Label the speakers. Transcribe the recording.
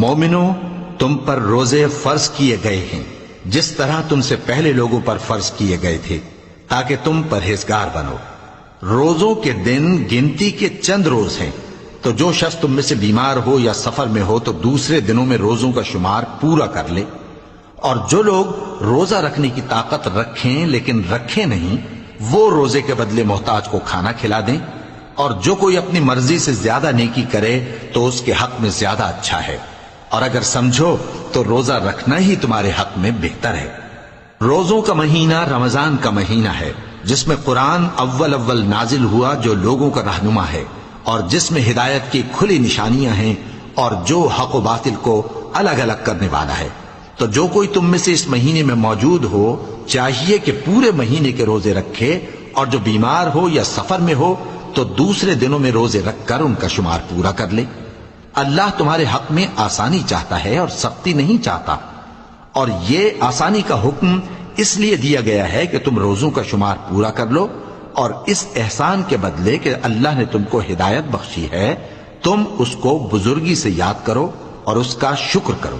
Speaker 1: مومنو، تم پر روزے فرض کیے گئے ہیں جس طرح تم سے پہلے لوگوں پر فرض کیے گئے تھے، تاکہ تم پرہیزگار بنو۔ روزوں کے دن گنتی کے چند روز ہیں، تو جو شخص تم میں سے بیمار ہو یا سفر میں ہو تو دوسرے دنوں میں روزوں کا شمار پورا کر لے۔ اور جو لوگ روزہ رکھنے کی طاقت رکھیں لیکن رکھیں نہیں، وہ روزے کے بدلے محتاج کو کھانا کھلا دیں۔ اور جو کوئی اپنی مرضی سے زیادہ نیکی کرے تو اس کے حق میں زیادہ اچھا ہے، اور اگر سمجھو تو روزہ رکھنا ہی تمہارے حق میں بہتر ہے۔ روزوں کا مہینہ رمضان کا مہینہ ہے، جس میں قرآن اول نازل ہوا، جو لوگوں کا رہنما ہے اور جس میں ہدایت کی کھلی نشانیاں ہیں، اور جو حق و باطل کو الگ الگ کرنے والا ہے۔ تو جو کوئی تم میں سے اس مہینے میں موجود ہو چاہیے کہ پورے مہینے کے روزے رکھے، اور جو بیمار ہو یا سفر میں ہو تو دوسرے دنوں میں روزے رکھ کر ان کا شمار پورا کر لے۔ اللہ تمہارے حق میں آسانی چاہتا ہے اور سختی نہیں چاہتا، اور یہ آسانی کا حکم اس لیے دیا گیا ہے کہ تم روزوں کا شمار پورا کر لو، اور اس احسان کے بدلے کہ اللہ نے تم کو ہدایت بخشی ہے، تم اس کو بزرگی سے یاد کرو اور اس کا شکر کرو۔